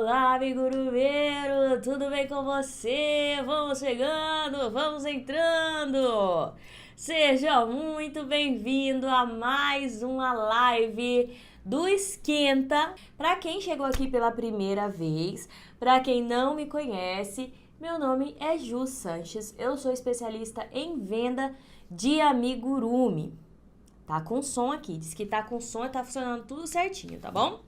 Olá, amigo Urumeiro, tudo bem com você? Vamos chegando, vamos entrando. Seja muito bem-vindo a mais uma live do Esquenta. Para quem chegou aqui pela primeira vez, para quem não me conhece, meu nome é Ju Sanches, eu sou especialista em venda de amigurumi. Tá com som aqui, diz que tá com som e tá funcionando tudo certinho, tá bom?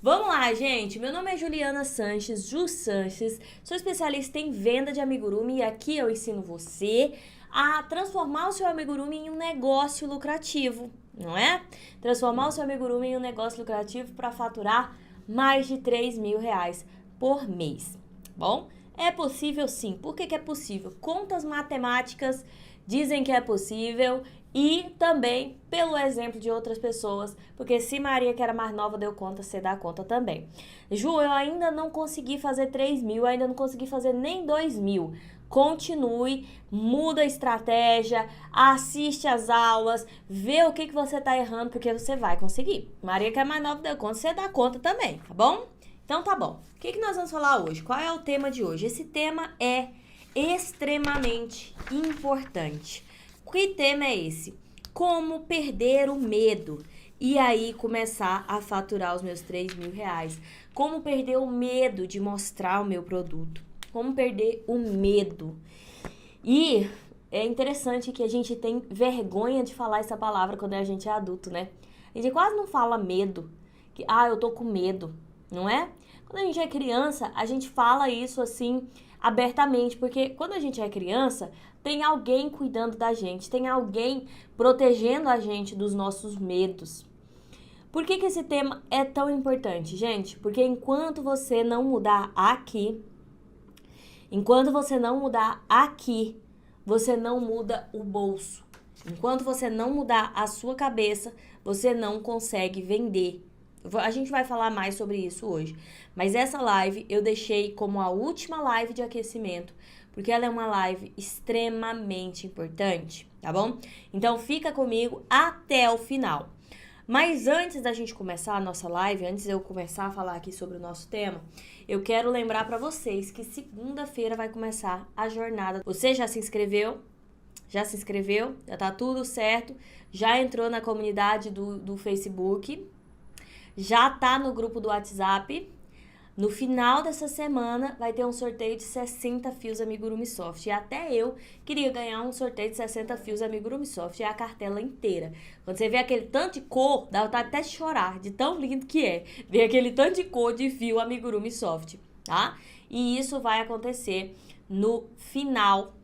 Vamos lá, gente. Meu nome é Juliana Sanches, Ju Sanches. Sou especialista em venda de amigurumi e aqui eu ensino você a transformar o seu amigurumi em um negócio lucrativo, não é? Transformar o seu amigurumi em um negócio lucrativo para faturar mais de R$3.000 por mês, bom? É possível sim. Por que é possível? Contas matemáticas dizem que é possível e também pelo exemplo de outras pessoas, porque se Maria, que era mais nova, deu conta, você dá conta também. Ju, eu ainda não consegui fazer 3.000, ainda não consegui fazer nem 2.000. Continue, muda a estratégia, assiste as aulas, vê o que você tá errando, porque você vai conseguir. Maria, que é mais nova, deu conta, você dá conta também, tá bom? Então tá bom. O que nós vamos falar hoje? Qual é o tema de hoje? Esse tema é extremamente importante. Que tema é esse? Como perder o medo e aí começar a faturar os meus R$3.000. Como perder o medo de mostrar o meu produto. Como perder o medo. E é interessante que a gente tem vergonha de falar essa palavra quando a gente é adulto, né? A gente quase não fala medo. Eu tô com medo, não é? Quando a gente é criança, a gente fala isso assim abertamente, porque quando a gente é criança, tem alguém cuidando da gente, tem alguém protegendo a gente dos nossos medos. Por que esse tema é tão importante, gente? Porque enquanto você não mudar aqui, você não muda o bolso. Enquanto você não mudar a sua cabeça, você não consegue vender. A gente vai falar mais sobre isso hoje. Mas essa live eu deixei como a última live de aquecimento, porque ela é uma live extremamente importante, tá bom? Então fica comigo até o final. Mas antes da gente começar a nossa live, antes de eu começar a falar aqui sobre o nosso tema, eu quero lembrar para vocês que segunda-feira vai começar a jornada. Você já se inscreveu? Já se inscreveu? Já tá tudo certo? Já entrou na comunidade do Facebook? Já tá no grupo do WhatsApp? No final dessa semana vai ter um sorteio de 60 fios Amigurumi Soft. E até eu queria ganhar um sorteio de 60 fios Amigurumi Soft. É a cartela inteira. Quando você vê aquele tanto de cor, dá vontade até de chorar, de tão lindo que é. Ver aquele tanto de cor de fio Amigurumi Soft, tá? E isso vai acontecer no final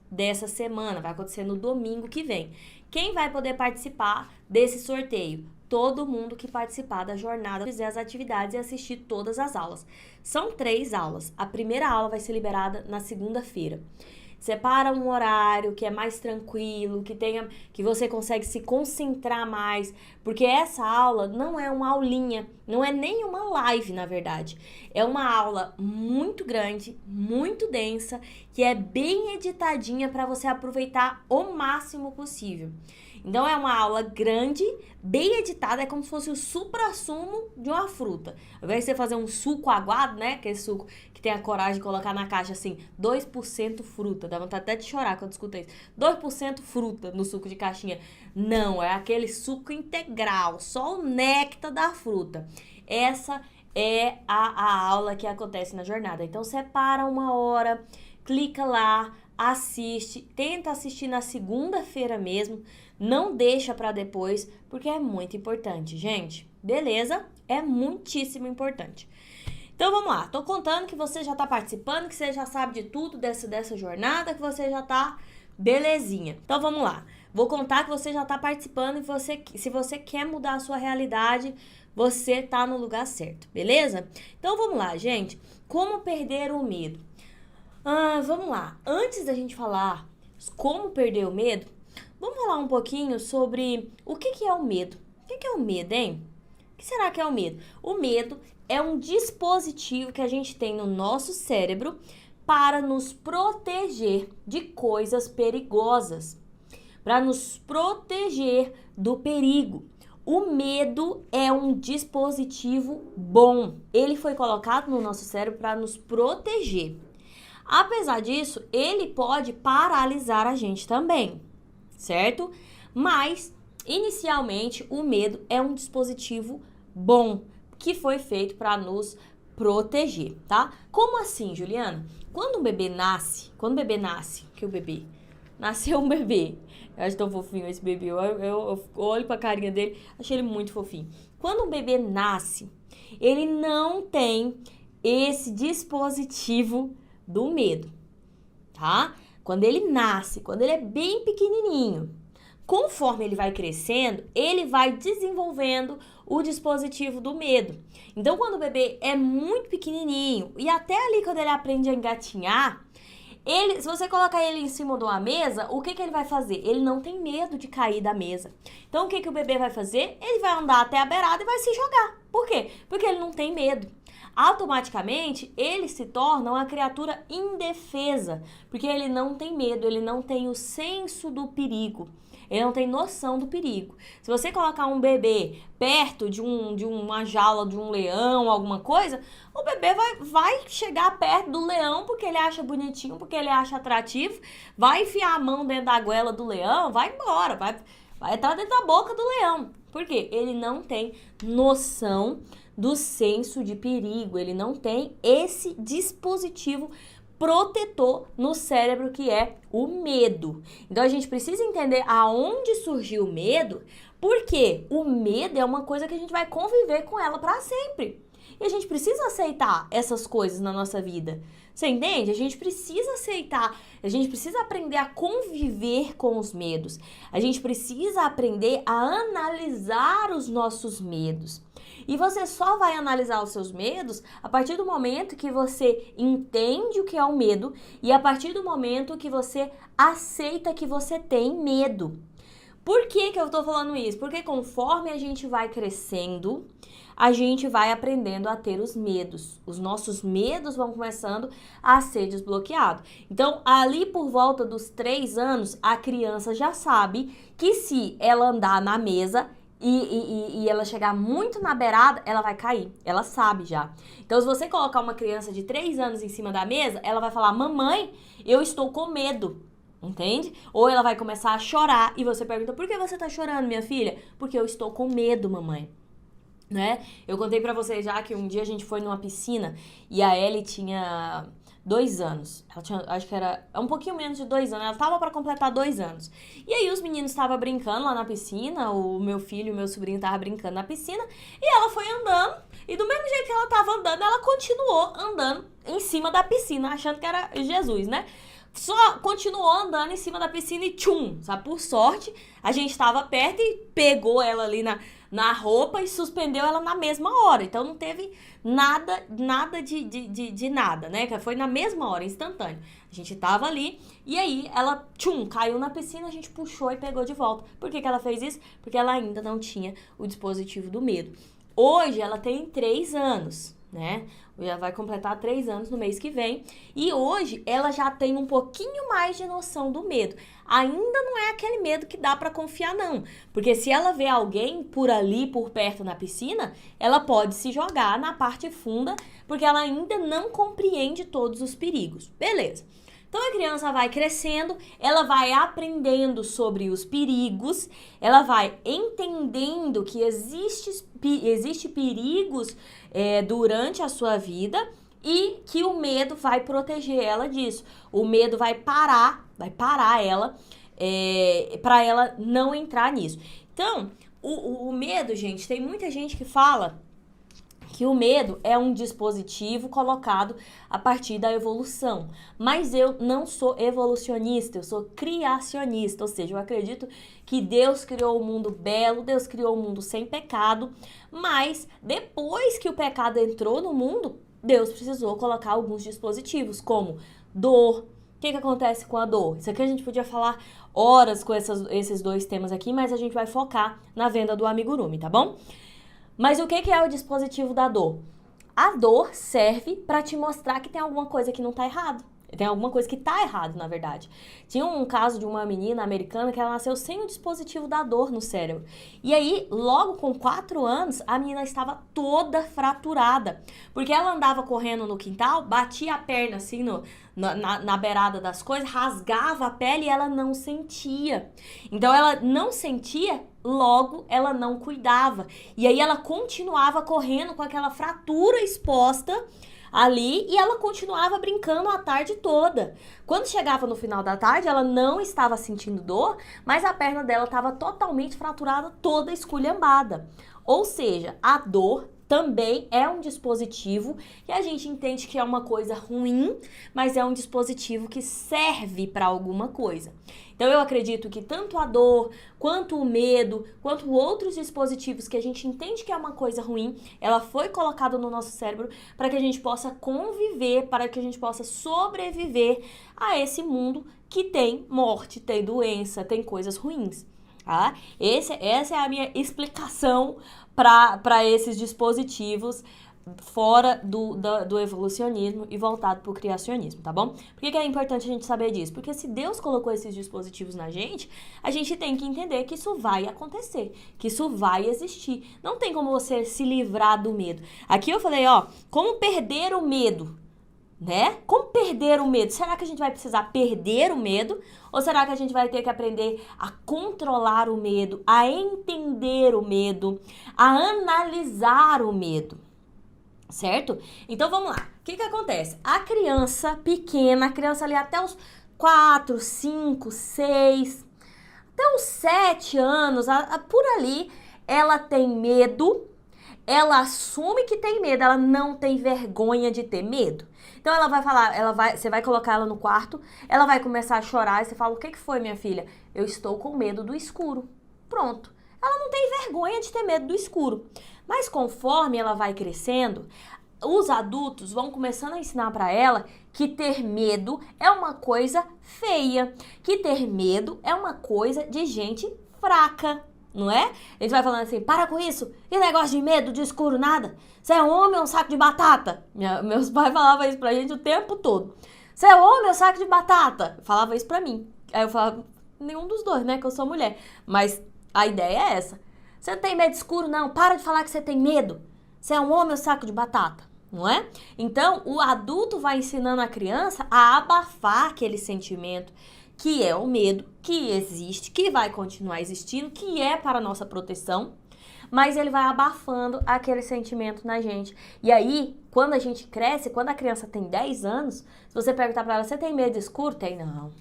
dessa semana. Vai acontecer no domingo que vem. Quem vai poder participar desse sorteio? Todo mundo que participar da jornada, fizer as atividades e assistir todas as aulas. São 3 aulas. A primeira aula vai ser liberada na segunda-feira. Separa um horário que é mais tranquilo, que você consegue se concentrar mais, porque essa aula não é uma aulinha, não é nem uma live, na verdade. É uma aula muito grande, muito densa, que é bem editadinha para você aproveitar o máximo possível. Então, é uma aula grande, bem editada, é como se fosse o suprassumo de uma fruta. Ao invés de você fazer um suco aguado, né, aquele suco que tem a coragem de colocar na caixa assim, 2% fruta, dá vontade até de chorar quando escuta isso. 2% fruta no suco de caixinha. Não, é aquele suco integral, só o néctar da fruta. Essa é a aula que acontece na jornada. Então, separa uma hora, clica lá, assiste, tenta assistir na segunda-feira mesmo, não deixa para depois, porque é muito importante, gente. Beleza? É muitíssimo importante. Então vamos lá, tô contando que você já tá participando, que você já sabe de tudo dessa jornada, que você já tá belezinha. Então vamos lá, vou contar que você já tá participando e se você quer mudar a sua realidade, você tá no lugar certo, beleza? Então vamos lá, gente, como perder o medo? Vamos lá, antes da gente falar como perder o medo, vamos falar um pouquinho sobre o que é o medo. O que é o medo, hein? O que será que é o medo? O medo é um dispositivo que a gente tem no nosso cérebro para nos proteger de coisas perigosas, para nos proteger do perigo. O medo é um dispositivo bom. Ele foi colocado no nosso cérebro para nos proteger. Apesar disso, ele pode paralisar a gente também, certo? Mas, inicialmente, o medo é um dispositivo bom, que foi feito para nos proteger, tá? Como assim, Juliana? Quando o bebê nasce, que o bebê nasceu um bebê. Eu acho tão fofinho esse bebê. Eu olho pra carinha dele, achei ele muito fofinho. Quando um bebê nasce, ele não tem esse dispositivo do medo, tá? Quando ele nasce, quando ele é bem pequenininho, conforme ele vai crescendo, ele vai desenvolvendo o dispositivo do medo. Então, quando o bebê é muito pequenininho e até ali quando ele aprende a engatinhar, se você colocar ele em cima de uma mesa, o que ele vai fazer? Ele não tem medo de cair da mesa. Então, o que o bebê vai fazer? Ele vai andar até a beirada e vai se jogar. Por quê? Porque ele não tem medo. Automaticamente, ele se torna uma criatura indefesa, porque ele não tem medo, ele não tem o senso do perigo. Ele não tem noção do perigo. Se você colocar um bebê perto de uma jaula de um leão, alguma coisa, o bebê vai chegar perto do leão porque ele acha bonitinho, porque ele acha atrativo, vai enfiar a mão dentro da goela do leão, vai embora, vai entrar dentro da boca do leão. Por quê? Ele não tem noção do senso de perigo, ele não tem esse dispositivo protetor no cérebro, que é o medo. Então a gente precisa entender aonde surgiu o medo, porque o medo é uma coisa que a gente vai conviver com ela para sempre. E a gente precisa aceitar essas coisas na nossa vida. Você entende? A gente precisa aceitar, a gente precisa aprender a conviver com os medos. A gente precisa aprender a analisar os nossos medos. E você só vai analisar os seus medos a partir do momento que você entende o que é o medo e a partir do momento que você aceita que você tem medo. Por que eu tô falando isso? Porque conforme a gente vai crescendo, a gente vai aprendendo a ter os medos. Os nossos medos vão começando a ser desbloqueados. Então, ali por volta dos 3 anos, a criança já sabe que se ela andar na mesa e ela chegar muito na beirada, ela vai cair. Ela sabe já. Então, se você colocar uma criança de 3 anos em cima da mesa, ela vai falar: mamãe, eu estou com medo. Entende? Ou ela vai começar a chorar e você pergunta: por que você tá chorando, minha filha? Porque eu estou com medo, mamãe. Né? Eu contei pra vocês já que um dia a gente foi numa piscina e a Ellie tinha 2 anos. Ela tinha, acho que era um pouquinho menos de 2 anos. Ela tava pra completar 2 anos. E aí os meninos estavam brincando lá na piscina. O meu filho e o meu sobrinho estavam brincando na piscina. E ela foi andando. E do mesmo jeito que ela tava andando, ela continuou andando em cima da piscina, achando que era Jesus, né? Só continuou andando em cima da piscina e tchum, sabe? Por sorte, a gente tava perto e pegou ela ali na roupa e suspendeu ela na mesma hora. Então não teve nada de nada, né? Que foi na mesma hora, instantâneo. A gente tava ali e aí ela, tchum, caiu na piscina, a gente puxou e pegou de volta. Por que ela fez isso? Porque ela ainda não tinha o dispositivo do medo. Hoje ela tem 3 anos, né? Já vai completar 3 anos no mês que vem. E hoje ela já tem um pouquinho mais de noção do medo. Ainda não é aquele medo que dá pra confiar, não. Porque se ela vê alguém por ali, por perto na piscina, ela pode se jogar na parte funda, porque ela ainda não compreende todos os perigos. Beleza. Então a criança vai crescendo, ela vai aprendendo sobre os perigos, ela vai entendendo que existe perigos durante a sua vida e que o medo vai proteger ela disso. O medo vai parar ela para ela não entrar nisso. Então, o medo, gente, tem muita gente que fala que o medo é um dispositivo colocado a partir da evolução. Mas eu não sou evolucionista, eu sou criacionista, ou seja, eu acredito que Deus criou o mundo belo, Deus criou o mundo sem pecado, mas depois que o pecado entrou no mundo, Deus precisou colocar alguns dispositivos, como dor. O que acontece com a dor? Isso aqui a gente podia falar horas com esses 2 temas aqui, mas a gente vai focar na venda do amigurumi, tá bom? Mas o que é o dispositivo da dor? A dor serve para te mostrar que tem alguma coisa que não tá errado. Tem alguma coisa que tá errado, na verdade. Tinha um caso de uma menina americana que ela nasceu sem o dispositivo da dor no cérebro. E aí, logo com 4 anos, a menina estava toda fraturada. Porque ela andava correndo no quintal, batia a perna assim na beirada das coisas, rasgava a pele e ela não sentia. Então, ela não sentia, logo ela não cuidava. E aí, ela continuava correndo com aquela fratura exposta ali e ela continuava brincando a tarde toda. Quando chegava no final da tarde, ela não estava sentindo dor, mas a perna dela estava totalmente fraturada, toda esculhambada. Ou seja, a dor também é um dispositivo que a gente entende que é uma coisa ruim, mas é um dispositivo que serve para alguma coisa. Então eu acredito que tanto a dor, quanto o medo, quanto outros dispositivos que a gente entende que é uma coisa ruim, ela foi colocada no nosso cérebro para que a gente possa conviver, para que a gente possa sobreviver a esse mundo que tem morte, tem doença, tem coisas ruins. Tá? Essa é a minha explicação para esses dispositivos fora do evolucionismo e voltado para o criacionismo, tá bom? Por que é importante a gente saber disso? Porque se Deus colocou esses dispositivos na gente, a gente tem que entender que isso vai acontecer, que isso vai existir. Não tem como você se livrar do medo. Aqui eu falei, ó, como perder o medo, né? Como perder o medo? Será que a gente vai precisar perder o medo? Ou será que a gente vai ter que aprender a controlar o medo, a entender o medo, a analisar o medo? Certo? Então vamos lá. O que acontece? A criança pequena, a criança ali até os 4, 5, 6, até os 7 anos, por ali, ela tem medo, ela assume que tem medo, ela não tem vergonha de ter medo. Então ela vai falar, você vai colocar ela no quarto, ela vai começar a chorar e você fala, o que foi, minha filha? Eu estou com medo do escuro. Pronto. Ela não tem vergonha de ter medo do escuro. Mas conforme ela vai crescendo, os adultos vão começando a ensinar para ela que ter medo é uma coisa feia, que ter medo é uma coisa de gente fraca, não é? A gente vai falando assim, para com isso, que negócio de medo, de escuro, nada. Você é um homem ou um saco de batata? Meus pais falavam isso pra gente o tempo todo. Você é um homem ou um saco de batata? Falava isso pra mim. Aí eu falava, nenhum dos dois, né, que eu sou mulher. Mas a ideia é essa. Você não tem medo de escuro, não. Para de falar que você tem medo. Você é um homem ou um saco de batata, não é? Então, o adulto vai ensinando a criança a abafar aquele sentimento que é o medo, que existe, que vai continuar existindo, que é para a nossa proteção, mas ele vai abafando aquele sentimento na gente. E aí, quando a gente cresce, quando a criança tem 10 anos, se você perguntar para ela, você tem medo de escuro? Tem, não.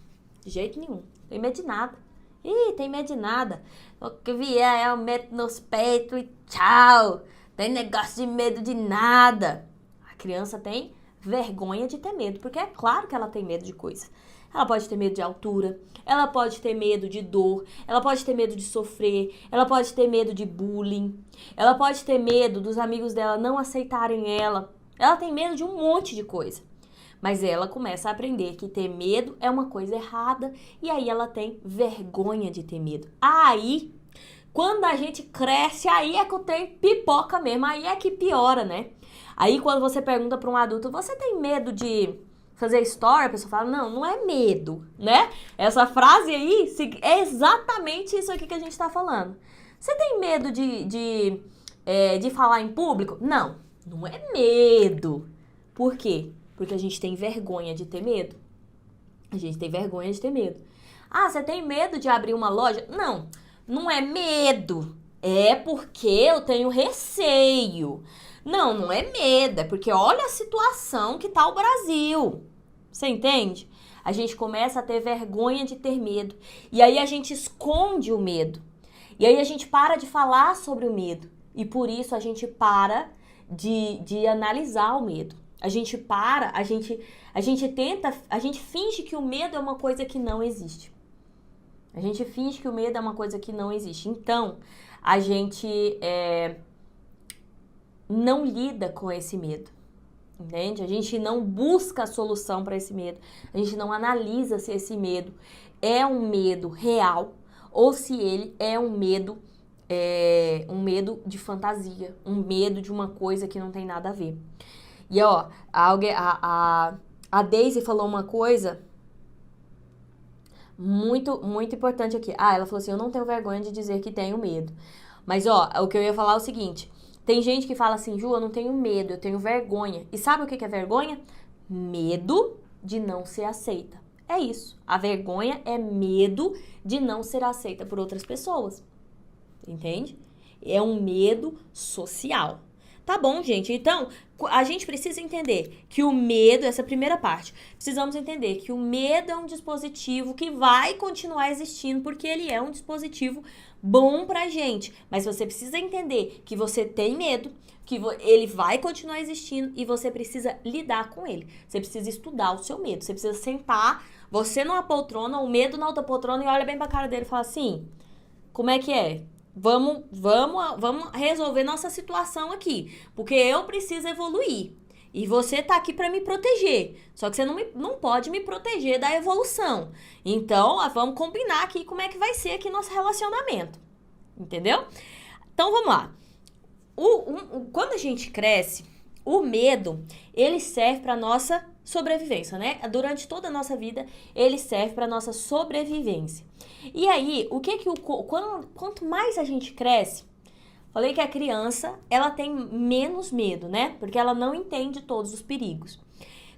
De jeito nenhum. Tem medo de nada. Ih, tem medo de nada. O que vier é o medo nos peitos e tchau. Tem negócio de medo de nada. A criança tem vergonha de ter medo, porque é claro que ela tem medo de coisas. Ela pode ter medo de altura, ela pode ter medo de dor, ela pode ter medo de sofrer, ela pode ter medo de bullying, ela pode ter medo dos amigos dela não aceitarem ela. Ela tem medo de um monte de coisa. Mas ela começa a aprender que ter medo é uma coisa errada e aí ela tem vergonha de ter medo. Aí, quando a gente cresce, aí é que o trem pipoca mesmo, aí é que piora, né? Aí quando você pergunta para um adulto, você tem medo de fazer story? A pessoa fala, não, não é medo, né? Essa frase aí é exatamente isso aqui que a gente tá falando. Você tem medo de falar em público? Não, não é medo. Por quê? Porque a gente tem vergonha de ter medo. A gente tem vergonha de ter medo. Ah, você tem medo de abrir uma loja? Não, não é medo. É porque eu tenho receio. Não, não é medo. É porque olha a situação que tá o Brasil. Você entende? A gente começa a ter vergonha de ter medo. E aí a gente esconde o medo. E aí a gente para de falar sobre o medo. E por isso a gente para de analisar o medo. A gente finge que o medo é uma coisa que não existe. A gente finge que o medo é uma coisa que não existe. Então, a gente não lida com esse medo. Entende? A gente não busca a solução para esse medo. A gente não analisa se esse medo é um medo real ou se ele é um medo de fantasia, um medo de uma coisa que não tem nada a ver. E ó, A Daisy falou uma coisa muito, muito importante aqui. Ah, ela falou assim, eu não tenho vergonha de dizer que tenho medo. Mas, ó, o que eu ia falar é o seguinte. Tem gente que fala assim, Ju, eu não tenho medo, eu tenho vergonha. E sabe o que é vergonha? Medo de não ser aceita. É isso. A vergonha é medo de não ser aceita por outras pessoas. Entende? É um medo social. Tá bom, gente? Então, a gente precisa entender que o medo, essa primeira parte, precisamos entender que o medo é um dispositivo que vai continuar existindo porque ele é um dispositivo bom pra gente. Mas você precisa entender que você tem medo, que ele vai continuar existindo e você precisa lidar com ele. Você precisa estudar o seu medo. Você precisa sentar, você numa poltrona, o medo na outra poltrona e olha bem pra cara dele e fala assim, como é que é? Vamos resolver nossa situação aqui, porque eu preciso evoluir e você tá aqui para me proteger, só que você não pode me proteger da evolução. Então, vamos combinar aqui como é que vai ser aqui nosso relacionamento, entendeu? Então, vamos lá. Quando a gente cresce, o medo, ele serve para nossa sobrevivência, né? Durante toda a nossa vida, ele serve para nossa sobrevivência. E aí, quanto mais a gente cresce, falei que a criança, ela tem menos medo, né? Porque ela não entende todos os perigos.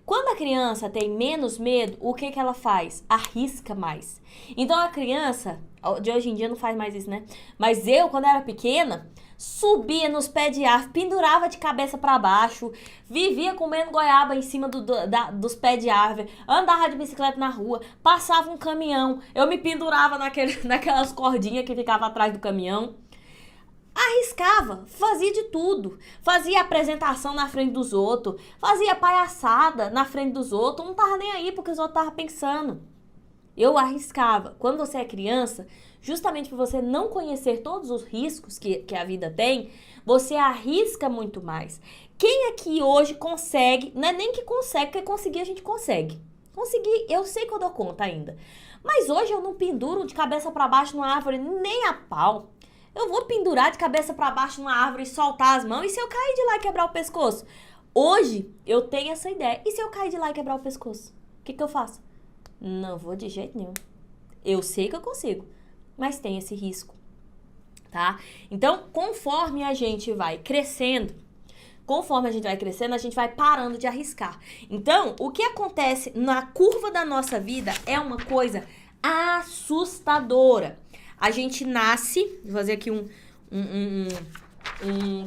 Quando a criança tem menos medo, o que ela faz? Arrisca mais. Então, a criança, de hoje em dia não faz mais isso, né? Mas eu, quando era pequena, subia nos pés de árvore, pendurava de cabeça para baixo, vivia comendo goiaba em cima dos pés de árvore, andava de bicicleta na rua, passava um caminhão, eu me pendurava naquelas cordinhas que ficavam atrás do caminhão. Arriscava, fazia de tudo, fazia apresentação na frente dos outros, fazia palhaçada na frente dos outros, não tava nem aí porque os outros estavam pensando. Eu arriscava. Quando você é criança, justamente por você não conhecer todos os riscos que a vida tem, você arrisca muito mais. Quem aqui hoje consegue, não é nem que consegue, porque conseguir a gente consegue. Conseguir, eu sei que eu dou conta ainda. Mas hoje eu não penduro de cabeça para baixo numa árvore nem a pau. Eu vou pendurar de cabeça para baixo numa árvore e soltar as mãos. E se eu cair de lá e quebrar o pescoço? Hoje eu tenho essa ideia. E se eu cair de lá e quebrar o pescoço? O que eu faço? Não vou de jeito nenhum. Eu sei que eu consigo, mas tem esse risco, tá? Então, conforme a gente vai crescendo, a gente vai parando de arriscar. Então, o que acontece na curva da nossa vida é uma coisa assustadora. A gente nasce, vou fazer aqui um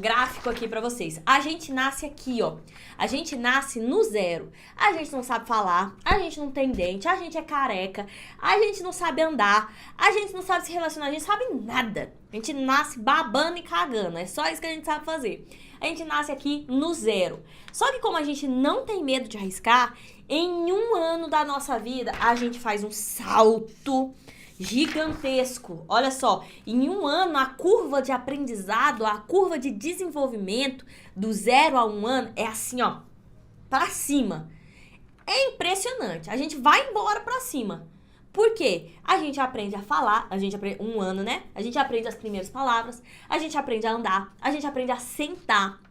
gráfico aqui pra vocês. A gente nasce aqui, ó. A gente nasce no zero. A gente não sabe falar, a gente não tem dente, a gente é careca, a gente não sabe andar, a gente não sabe se relacionar, a gente sabe nada. A gente nasce babando e cagando, é só isso que a gente sabe fazer. A gente nasce aqui no zero. Só que como a gente não tem medo de arriscar, em um ano da nossa vida, a gente faz um salto gigantesco. Olha só, em um ano a curva de aprendizado, a curva de desenvolvimento do 0 a 1 ano é assim, ó, pra cima. É impressionante. A gente vai embora pra cima. Por quê? A gente aprende a falar, a gente aprende um ano, né? A gente aprende as primeiras palavras, a gente aprende a andar, a gente aprende a sentar,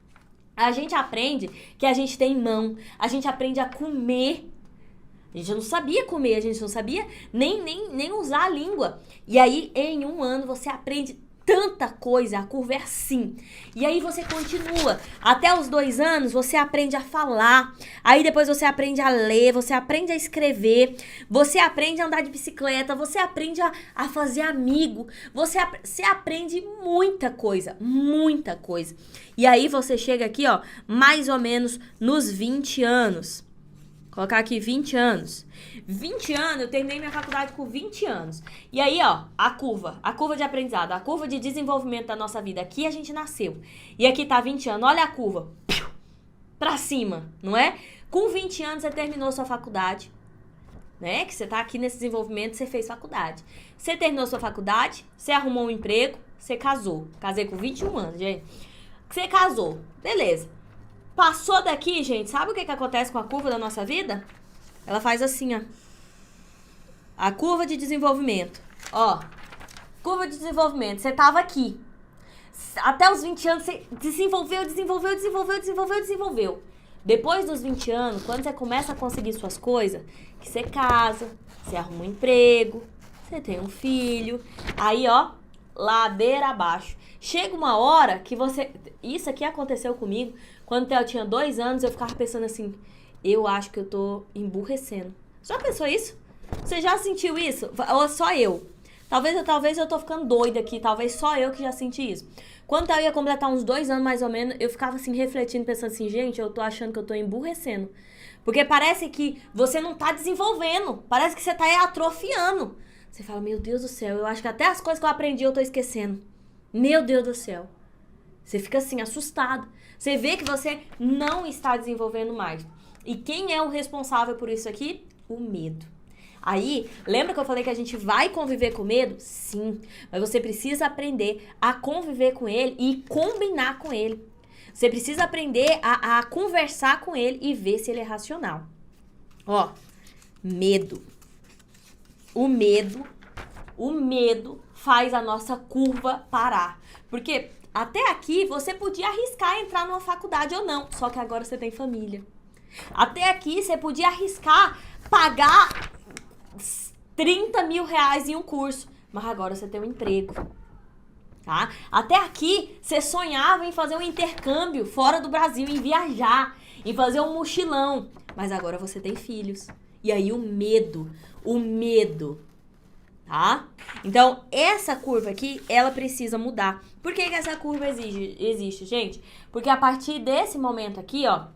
a gente aprende que a gente tem mão, a gente aprende a comer. A gente não sabia comer, a gente não sabia nem usar a língua. E aí, em um ano, você aprende tanta coisa, a curva é assim. E aí você continua. Até os 2 anos, você aprende a falar. Aí depois você aprende a ler, você aprende a escrever, você aprende a andar de bicicleta, você aprende a fazer amigo. Você aprende muita coisa, muita coisa. E aí você chega aqui, ó, mais ou menos nos 20 anos. Colocar aqui 20 anos. 20 anos, eu terminei minha faculdade com 20 anos. E aí, ó, a curva de aprendizado, a curva de desenvolvimento da nossa vida. Aqui a gente nasceu. E aqui tá 20 anos, olha a curva. Pra cima, não é? Com 20 anos você terminou sua faculdade, né? Que você tá aqui nesse desenvolvimento, você fez faculdade. Você terminou sua faculdade, você arrumou um emprego, você casou. Casei com 21 anos, gente. Você casou, beleza. Passou daqui, gente, sabe o que acontece com a curva da nossa vida? Ela faz assim, ó. A curva de desenvolvimento. Ó, curva de desenvolvimento. Você tava aqui. Até os 20 anos, você desenvolveu. Depois dos 20 anos, quando você começa a conseguir suas coisas, que você casa, você arruma um emprego, você tem um filho, aí ó, ladeira abaixo. Chega uma hora que você... Isso aqui aconteceu comigo, quando eu tinha 2 anos, eu ficava pensando assim, eu acho que eu tô emburrecendo. Já pensou isso? Você já sentiu isso? Ou só eu? Talvez eu tô ficando doida aqui, talvez só eu que já senti isso. Quando eu ia completar uns 2 anos mais ou menos, eu ficava assim refletindo, pensando assim, gente, eu tô achando que eu tô emburrecendo. Porque parece que você não tá desenvolvendo, parece que você tá atrofiando. Você fala, meu Deus do céu, eu acho que até as coisas que eu aprendi eu tô esquecendo. Meu Deus do céu. Você fica assim, assustado. Você vê que você não está desenvolvendo mais. E quem é o responsável por isso aqui? O medo. Aí, lembra que eu falei que a gente vai conviver com medo? Sim, mas você precisa aprender a conviver com ele e combinar com ele. Você precisa aprender a conversar com ele e ver se ele é racional. Ó, medo. O medo faz a nossa curva parar. Porque até aqui você podia arriscar entrar numa faculdade ou não, só que agora você tem família. Até aqui você podia arriscar pagar 30 mil reais em um curso, mas agora você tem um emprego, tá? Até aqui você sonhava em fazer um intercâmbio fora do Brasil, em viajar, em fazer um mochilão, mas agora você tem filhos. E aí o medo, tá? Então, essa curva aqui, ela precisa mudar. Por que que essa curva existe, gente? Porque a partir desse momento aqui, ó,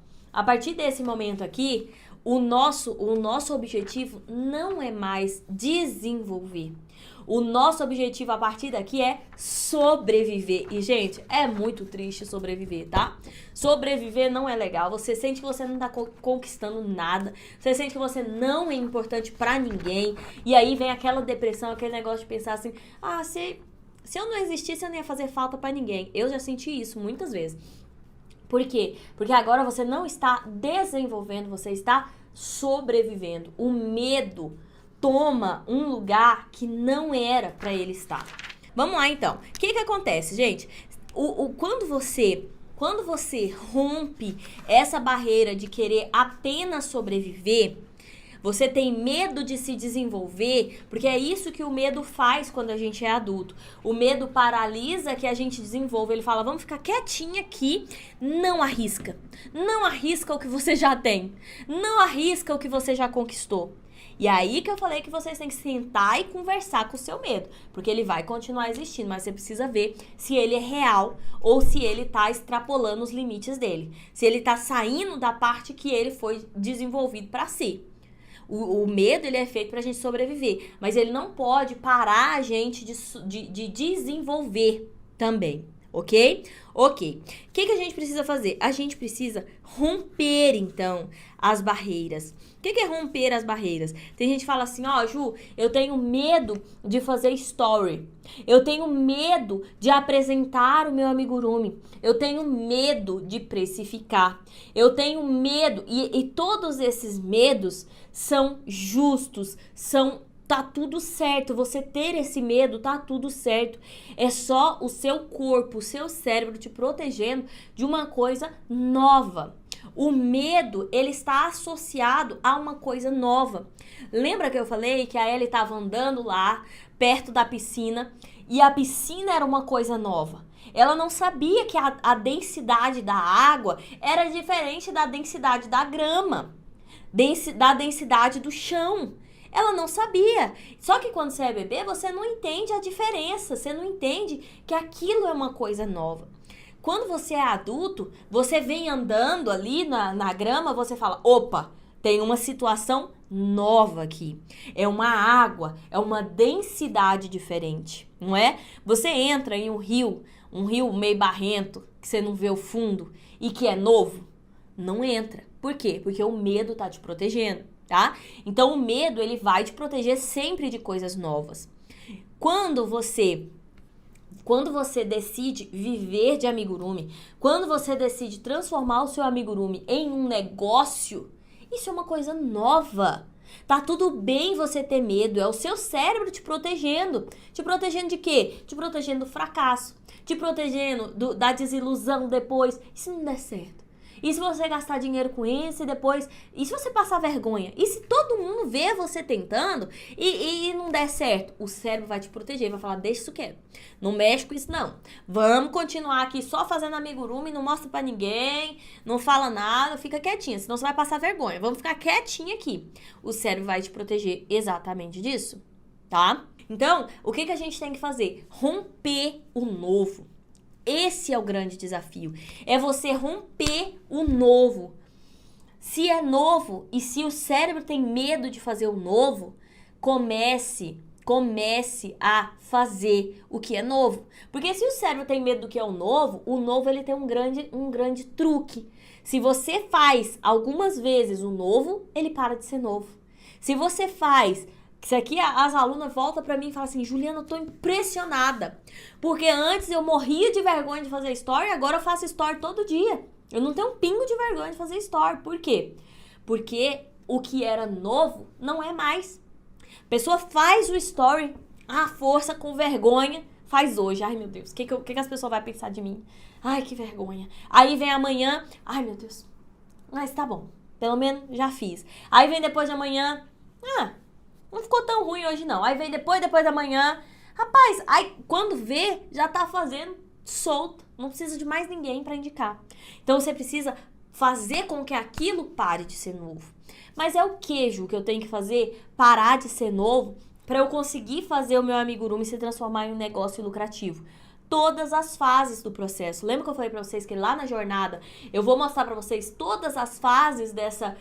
o nosso objetivo não é mais desenvolver. O nosso objetivo a partir daqui é sobreviver. E, gente, é muito triste sobreviver, tá? Sobreviver não é legal. Você sente que você não tá conquistando nada. Você sente que você não é importante pra ninguém. E aí vem aquela depressão, aquele negócio de pensar assim, ah, se eu não existisse, eu não ia fazer falta pra ninguém. Eu já senti isso muitas vezes. Por quê? Porque agora você não está desenvolvendo, você está sobrevivendo. O medo toma um lugar que não era para ele estar. Vamos lá, então. O que acontece, gente? Quando você rompe essa barreira de querer apenas sobreviver, você tem medo de se desenvolver, porque é isso que o medo faz quando a gente é adulto. O medo paralisa que a gente desenvolve. Ele fala, vamos ficar quietinha aqui, não arrisca. Não arrisca o que você já tem. Não arrisca o que você já conquistou. E aí que eu falei que vocês têm que sentar e conversar com o seu medo, porque ele vai continuar existindo, mas você precisa ver se ele é real ou se ele tá extrapolando os limites dele. Se ele tá saindo da parte que ele foi desenvolvido para si. O medo, ele é feito pra gente sobreviver, mas ele não pode parar a gente de desenvolver também, ok? Ok. O que a gente precisa fazer? A gente precisa romper, então, as barreiras. O que é romper as barreiras? Tem gente que fala assim, ó, Ju, eu tenho medo de fazer story. Eu tenho medo de apresentar o meu amigurumi. Eu tenho medo de precificar. Eu tenho medo, e todos esses medos são justos, tá tudo certo, você ter esse medo, tá tudo certo. É só o seu corpo, o seu cérebro te protegendo de uma coisa nova. O medo, ele está associado a uma coisa nova. Lembra que eu falei que a Ellie estava andando lá, perto da piscina, e a piscina era uma coisa nova. Ela não sabia que a densidade da água era diferente da densidade da grama, da densidade do chão. Ela não sabia. Só que quando você é bebê, você não entende a diferença. Você não entende que aquilo é uma coisa nova. Quando você é adulto, você vem andando ali na grama, você fala, opa, tem uma situação nova aqui. É uma água, é uma densidade diferente, não é? Você entra em um rio meio barrento, que você não vê o fundo e que é novo, não entra. Por quê? Porque o medo tá te protegendo, tá? Então, o medo, ele vai te proteger sempre de coisas novas. Quando você decide viver de amigurumi, quando você decide transformar o seu amigurumi em um negócio, isso é uma coisa nova. Tá tudo bem você ter medo, é o seu cérebro te protegendo. Te protegendo de quê? Te protegendo do fracasso, te protegendo da desilusão depois. E se não der certo? E se você gastar dinheiro com isso e depois... E se você passar vergonha? E se todo mundo vê você tentando e não der certo? O cérebro vai te proteger, vai falar, deixa isso quieto. Não mexe com isso, não. Vamos continuar aqui só fazendo amigurumi, não mostra pra ninguém, não fala nada, fica quietinha, senão você vai passar vergonha. Vamos ficar quietinha aqui. O cérebro vai te proteger exatamente disso, tá? Então, o que a gente tem que fazer? Romper o novo. Esse é o grande desafio. É você romper o novo. Se é novo e se o cérebro tem medo de fazer o novo, comece a fazer o que é novo. Porque se o cérebro tem medo do que é o novo ele tem um grande truque. Se você faz algumas vezes o novo, ele para de ser novo. Se você faz... Isso aqui, as alunas voltam pra mim e falam assim, Juliana, eu tô impressionada. Porque antes eu morria de vergonha de fazer story, agora eu faço story todo dia. Eu não tenho um pingo de vergonha de fazer story. Por quê? Porque o que era novo não é mais. A pessoa faz o story, à força, com vergonha, faz hoje. Ai, meu Deus, o que as pessoas vão pensar de mim? Ai, que vergonha. Aí vem amanhã, ai, meu Deus, mas tá bom, pelo menos já fiz. Aí vem depois de amanhã, não ficou tão ruim hoje não. Aí vem depois da manhã. Rapaz, aí quando vê, já tá fazendo solto. Não precisa de mais ninguém pra indicar. Então você precisa fazer com que aquilo pare de ser novo. Mas é o que, Ju, que eu tenho que fazer? Parar de ser novo pra eu conseguir fazer o meu amigurumi se transformar em um negócio lucrativo. Todas as fases do processo. Lembra que eu falei pra vocês que lá na jornada eu vou mostrar pra vocês todas as fases dessa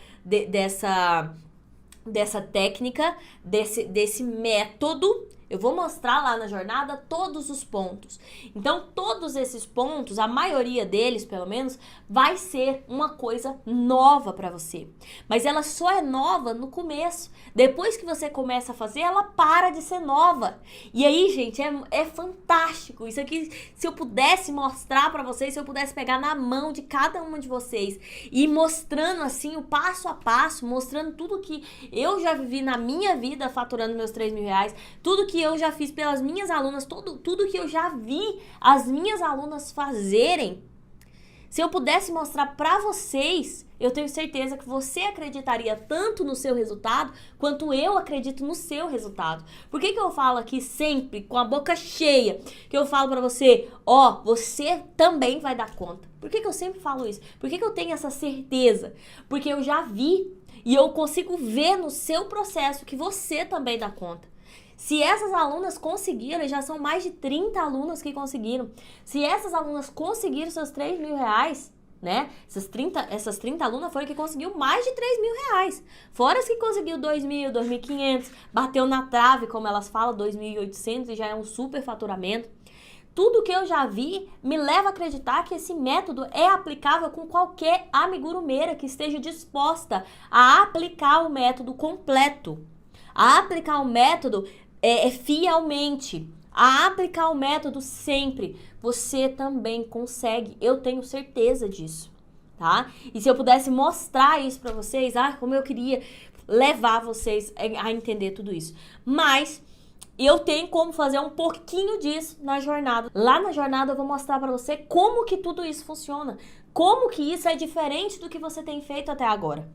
técnica, desse método. Eu vou mostrar lá na jornada todos os pontos. Então, todos esses pontos, a maioria deles, pelo menos, vai ser uma coisa nova pra você. Mas ela só é nova no começo. Depois que você começa a fazer, ela para de ser nova. E aí, gente, é fantástico. Isso aqui, se eu pudesse mostrar pra vocês, se eu pudesse pegar na mão de cada uma de vocês e ir mostrando assim, o passo a passo, mostrando tudo que eu já vivi na minha vida, faturando meus 3 mil reais, tudo que eu já fiz pelas minhas alunas, tudo que eu já vi as minhas alunas fazerem. Se eu pudesse mostrar pra vocês, eu tenho certeza que você acreditaria tanto no seu resultado, quanto eu acredito no seu resultado. Por que eu falo aqui sempre, com a boca cheia, que eu falo pra você, você também vai dar conta? Por que eu sempre falo isso? Por que eu tenho essa certeza? Porque eu já vi e eu consigo ver no seu processo que você também dá conta. Se essas alunas conseguiram, já são mais de 30 alunas que conseguiram. Se essas alunas conseguiram seus 3 mil reais, né? Essas 30 alunas foram que conseguiu mais de 3 mil reais. Fora as que conseguiu 2.000, 2.500, bateu na trave, como elas falam, 2.800 e já é um super faturamento. Tudo que eu já vi me leva a acreditar que esse método é aplicável com qualquer amigurumeira que esteja disposta a aplicar o método completo. A aplicar o método fielmente, a aplicar o método sempre. Você também consegue, eu tenho certeza disso, tá? E se eu pudesse mostrar isso pra vocês, como eu queria levar vocês a entender tudo isso. Mas eu tenho como fazer um pouquinho disso na jornada. Lá na jornada eu vou mostrar pra você como que tudo isso funciona, como que isso é diferente do que você tem feito até agora.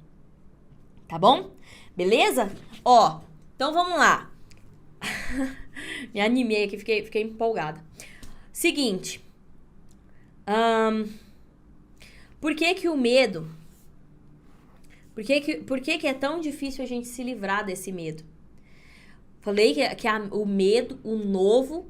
Tá bom? Beleza? Então vamos lá. Me animei aqui, fiquei empolgada. Seguinte. Por que o medo... Por que é tão difícil a gente se livrar desse medo? Falei que o medo, o novo,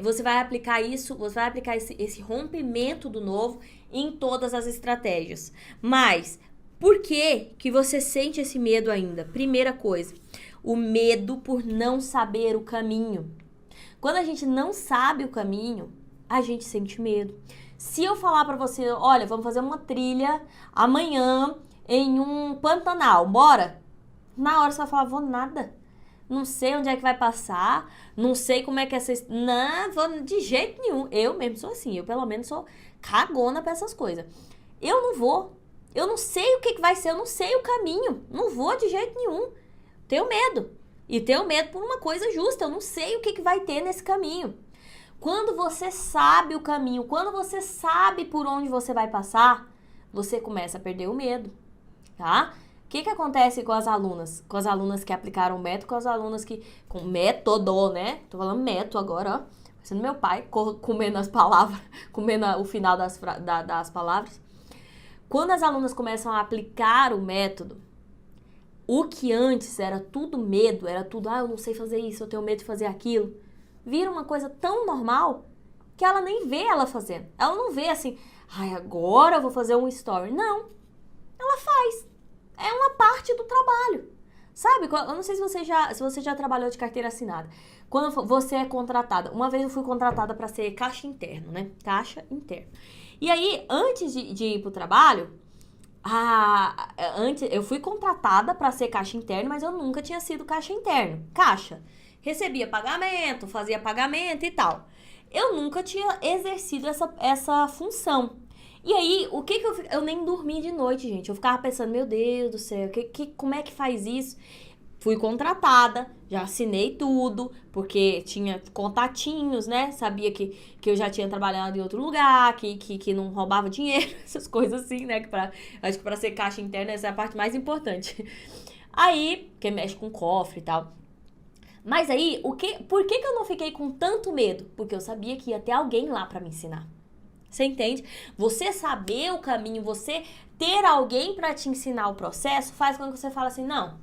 você vai aplicar isso, você vai aplicar esse rompimento do novo em todas as estratégias. Mas, por que você sente esse medo ainda? Primeira coisa, o medo por não saber o caminho. Quando a gente não sabe o caminho, a gente sente medo. Se eu falar pra você, olha, vamos fazer uma trilha amanhã em um Pantanal, bora? Na hora você vai falar, vou nada. Não sei onde é que vai passar, não sei como é que é essa... Não, vou de jeito nenhum. Eu mesmo sou assim, eu pelo menos sou cagona pra essas coisas. Eu não vou. Eu não sei o que vai ser, eu não sei o caminho. Não vou de jeito nenhum. Tenho medo. E tenho medo por uma coisa justa. Eu não sei o que vai ter nesse caminho. Quando você sabe o caminho, quando você sabe por onde você vai passar, você começa a perder o medo, tá? O que acontece com as alunas? Com as alunas que aplicaram o método, com as alunas que... Com método, né? Tô falando método agora, ó. Sendo meu pai, comendo as palavras, comendo o final das palavras. Quando as alunas começam a aplicar o método, o que antes era tudo medo, era tudo, eu não sei fazer isso, eu tenho medo de fazer aquilo, vira uma coisa tão normal que ela nem vê ela fazendo. Ela não vê assim, agora eu vou fazer um story. Não, ela faz. É uma parte do trabalho. Sabe, eu não sei se você já trabalhou de carteira assinada. Quando você é contratada, uma vez eu fui contratada para ser caixa interno, né? Caixa interno. E aí, antes de ir pro trabalho, eu fui contratada para ser caixa interno, mas eu nunca tinha sido caixa interno. Caixa. Recebia pagamento, fazia pagamento e tal. Eu nunca tinha exercido essa função. E aí, eu nem dormi de noite, gente. Eu ficava pensando, meu Deus do céu, como é que faz isso? Fui contratada, já assinei tudo, porque tinha contatinhos, né? Sabia que eu já tinha trabalhado em outro lugar, que não roubava dinheiro, essas coisas assim, né? Acho que pra ser caixa interna essa é a parte mais importante. Aí, que mexe com cofre e tal. Mas aí, por que eu não fiquei com tanto medo? Porque eu sabia que ia ter alguém lá pra me ensinar. Você entende? Você saber o caminho, você ter alguém pra te ensinar o processo, faz com que você fale assim, não,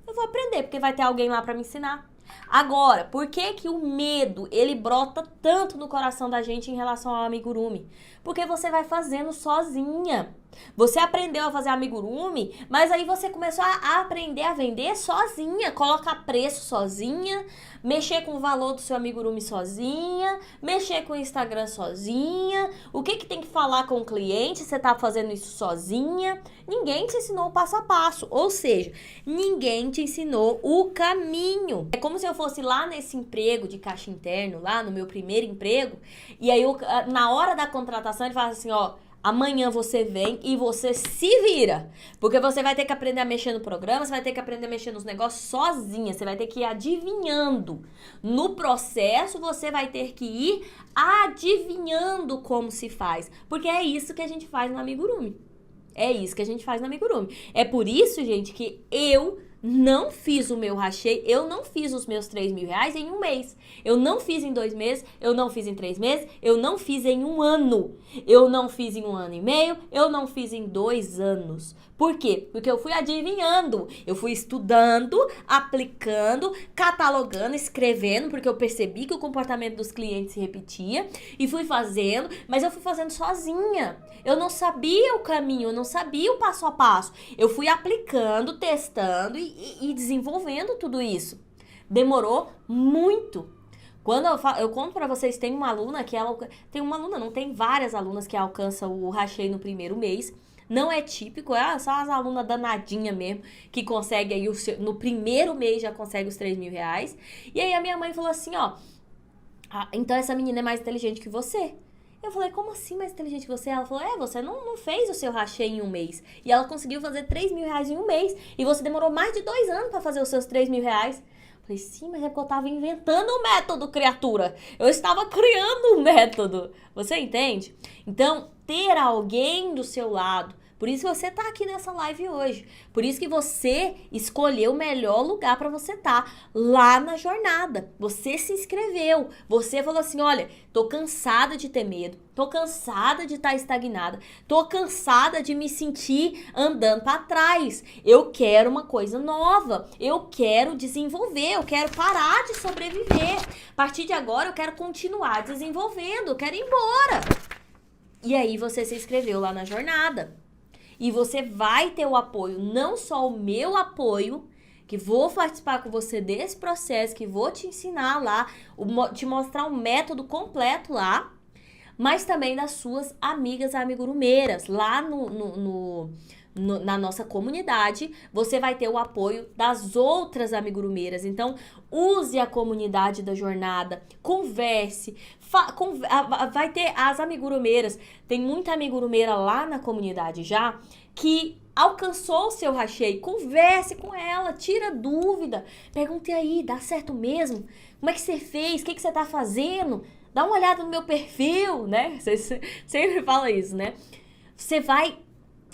eu vou aprender, porque vai ter alguém lá pra me ensinar. Agora, por que o medo, ele brota tanto no coração da gente em relação ao amigurumi? Porque você vai fazendo sozinha. Você aprendeu a fazer amigurumi, mas aí você começou a aprender a vender sozinha, colocar preço sozinha, mexer com o valor do seu amigurumi sozinha, mexer com o Instagram sozinha. O que tem que falar com o cliente? Você tá fazendo isso sozinha. Ninguém te ensinou o passo a passo, ou seja, ninguém te ensinou o caminho. É como se eu fosse lá nesse emprego de caixa interno, lá no meu primeiro emprego, e aí na hora da contratação ele fala assim, ó, amanhã você vem e você se vira. Porque você vai ter que aprender a mexer no programa, você vai ter que aprender a mexer nos negócios sozinha, você vai ter que ir adivinhando. No processo, você vai ter que ir adivinhando como se faz. Porque é isso que a gente faz no amigurumi. É isso que a gente faz no amigurumi. É por isso, gente, que eu não fiz o meu rachê, eu não fiz os meus R$3.000 em um mês. Eu não fiz em 2 meses, eu não fiz em 3 meses, eu não fiz em um ano. Eu não fiz em 1 ano e meio, eu não fiz em 2 anos. Por quê? Porque eu fui adivinhando, eu fui estudando, aplicando, catalogando, escrevendo, porque eu percebi que o comportamento dos clientes se repetia e fui fazendo, mas eu fui fazendo sozinha. Eu não sabia o caminho, eu não sabia o passo a passo. Eu fui aplicando, testando e desenvolvendo tudo isso. Demorou muito. Quando eu conto pra vocês, tem uma aluna que ela... Tem uma aluna, não, tem várias alunas que alcançam o rachê no primeiro mês. Não é típico, é só as alunas danadinhas mesmo, que consegue aí, no primeiro mês já consegue os R$3.000. E aí a minha mãe falou assim, ó, então essa menina é mais inteligente que você. Eu falei, como assim mais inteligente que você? Ela falou, você não fez o seu rachê em um mês. E ela conseguiu fazer R$3.000 em um mês. E você demorou mais de 2 anos pra fazer os seus R$3.000. Falei, sim, mas é porque eu tava inventando um método, criatura. Eu estava criando um método. Você entende? Então, ter alguém do seu lado. Por isso que você tá aqui nessa live hoje. Por isso que você escolheu o melhor lugar para você estar lá na jornada. Você se inscreveu. Você falou assim, olha, tô cansada de ter medo. Tô cansada de estar estagnada. Tô cansada de me sentir andando para trás. Eu quero uma coisa nova. Eu quero desenvolver. Eu quero parar de sobreviver. A partir de agora, eu quero continuar desenvolvendo. Eu quero ir embora. E aí, você se inscreveu lá na jornada. E você vai ter o apoio, não só o meu apoio, que vou participar com você desse processo, que vou te ensinar lá, te mostrar um método completo lá, mas também das suas amigas amigurumeiras. Lá na nossa comunidade, você vai ter o apoio das outras amigurumeiras. Então, use a comunidade da jornada, converse, vai ter as amigurumeiras. Tem muita amigurumeira lá na comunidade já, que alcançou o seu rachê. Converse com ela, tira dúvida, pergunte aí, dá certo mesmo? Como é que você fez? O que você tá fazendo? Dá uma olhada no meu perfil, né? Você sempre fala isso, né? Você vai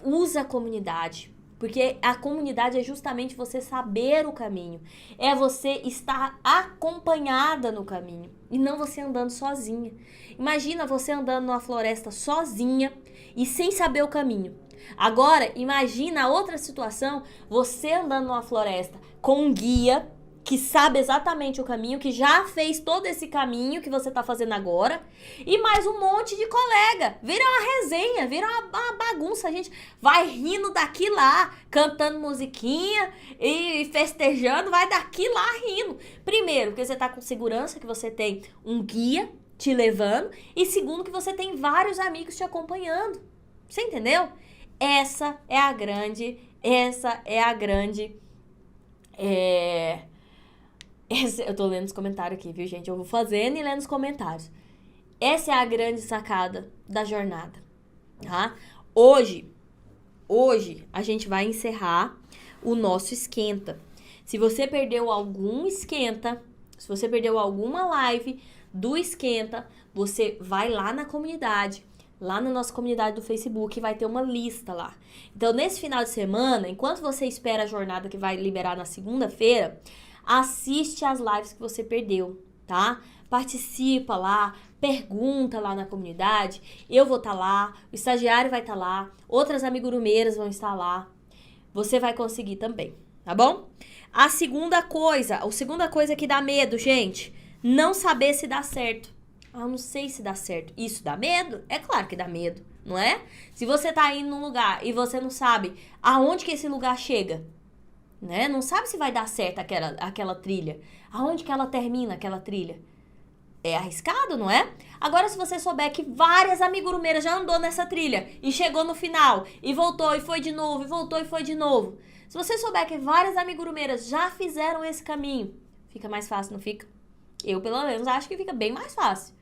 usa a comunidade. Porque a comunidade é justamente você saber o caminho. É você estar acompanhada no caminho. E não você andando sozinha. Imagina você andando numa floresta sozinha e sem saber o caminho. Agora, imagina a outra situação, você andando numa floresta com um guia que sabe exatamente o caminho, que já fez todo esse caminho que você tá fazendo agora, e mais um monte de colega. Vira uma resenha, vira uma bagunça. A gente vai rindo daqui lá, cantando musiquinha e festejando, vai daqui lá rindo. Primeiro, porque você tá com segurança, que você tem um guia te levando, e segundo, que você tem vários amigos te acompanhando. Você entendeu? Essa é a grande... eu tô lendo os comentários aqui, viu, gente? Eu vou fazendo e lendo os comentários. Essa é a grande sacada da jornada, tá? Hoje a gente vai encerrar o nosso esquenta. Se você perdeu algum esquenta, se você perdeu alguma live do esquenta, você vai lá na comunidade, lá na nossa comunidade do Facebook, vai ter uma lista lá. Então, nesse final de semana, enquanto você espera a jornada que vai liberar na segunda-feira, assiste as lives que você perdeu, tá? Participa lá, pergunta lá na comunidade, eu vou estar lá, o estagiário vai estar lá, outras amigurumeiras vão estar lá, você vai conseguir também, tá bom? A segunda coisa que dá medo, gente, não saber se dá certo. Eu não sei se dá certo. Isso dá medo? É claro que dá medo, não é? Se você tá indo num lugar e você não sabe aonde que esse lugar chega, né? Não sabe se vai dar certo aquela trilha. Aonde que ela termina, aquela trilha? É arriscado, não é? Agora, se você souber que várias amigurumeiras já andou nessa trilha e chegou no final e voltou e foi de novo, e voltou e foi de novo. Se você souber que várias amigurumeiras já fizeram esse caminho, fica mais fácil, não fica? Eu, pelo menos, acho que fica bem mais fácil.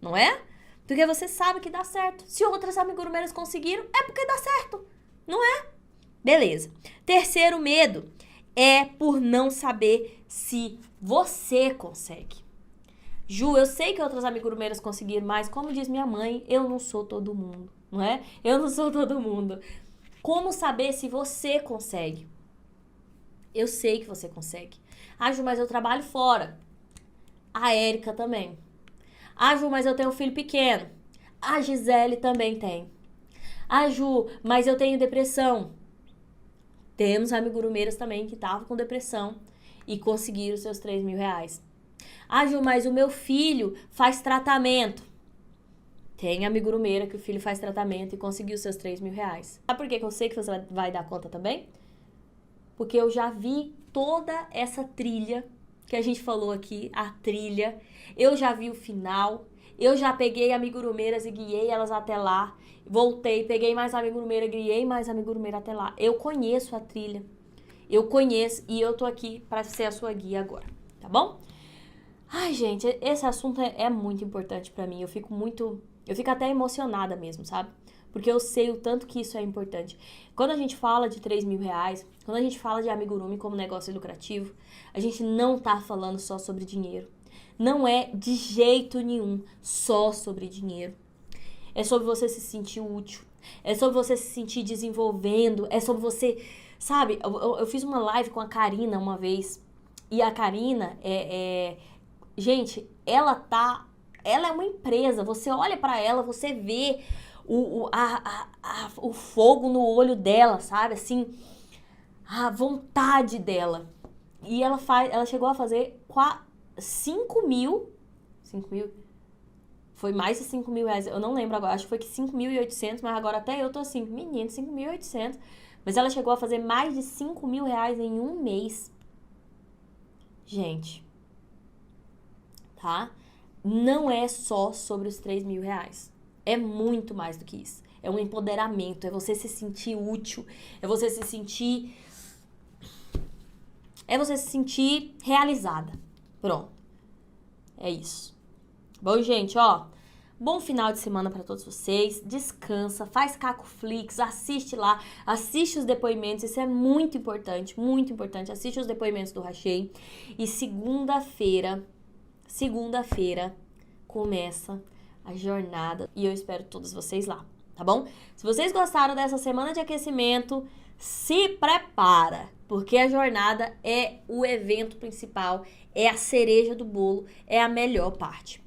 Não é? Porque você sabe que dá certo. Se outras amigurumeiras conseguiram, é porque dá certo. Não é? Beleza. Terceiro medo é por não saber se você consegue. Ju, eu sei que outras amigurumeiras conseguiram, mas como diz minha mãe, eu não sou todo mundo, não é? Eu não sou todo mundo. Como saber se você consegue? Eu sei que você consegue. Ah, Ju, mas eu trabalho fora. A Érica também. Ah, Ju, mas eu tenho um filho pequeno. A Gisele também tem. Ah, Ju, mas eu tenho depressão. Temos amigurumeiras também que estavam com depressão e conseguiram os seus 3 mil reais. Ah, Ju, mas o meu filho faz tratamento. Tem amigurumeira que o filho faz tratamento e conseguiu os seus 3 mil reais. Sabe por que eu sei que você vai dar conta também? Porque eu já vi toda essa trilha que a gente falou aqui, a trilha. Eu já vi o final. Eu já peguei amigurumeiras e guiei elas até lá. Voltei, peguei mais amigurumeira, guiei mais amigurumeira até lá. Eu conheço a trilha. Eu conheço e eu tô aqui pra ser a sua guia agora, tá bom? Ai, gente, esse assunto é muito importante pra mim. Eu fico até emocionada mesmo, sabe? Porque eu sei o tanto que isso é importante. Quando a gente fala de 3 mil reais, quando a gente fala de amigurumi como negócio lucrativo, a gente não tá falando só sobre dinheiro. Não é de jeito nenhum só sobre dinheiro. É sobre você se sentir útil. É sobre você se sentir desenvolvendo. É sobre você... Sabe, eu fiz uma live com a Karina uma vez. E a Karina gente, ela é uma empresa. Você olha pra ela, você vê o fogo no olho dela, sabe? Assim, a vontade dela. E ela chegou a fazer 5 mil... Foi mais de 5 mil reais. Eu não lembro agora. Acho que foi que 5.800, mas agora até eu tô assim, menino, 5.800. Mas ela chegou a fazer mais de 5 mil reais em um mês. Gente, tá? Não é só sobre os 3 mil reais. É muito mais do que isso. É um empoderamento, é você se sentir útil, é você se sentir realizada. Pronto. É isso. Bom, gente, ó, bom final de semana pra todos vocês. Descansa, faz Cacoflix, assiste lá, assiste os depoimentos, isso é muito importante, muito importante. Assiste os depoimentos do Rachei. E segunda-feira começa a jornada e eu espero todos vocês lá, tá bom? Se vocês gostaram dessa semana de aquecimento, se prepara, porque a jornada é o evento principal, é a cereja do bolo, é a melhor parte.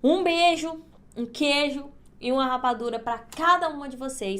Um beijo, um queijo e uma rapadura para cada uma de vocês.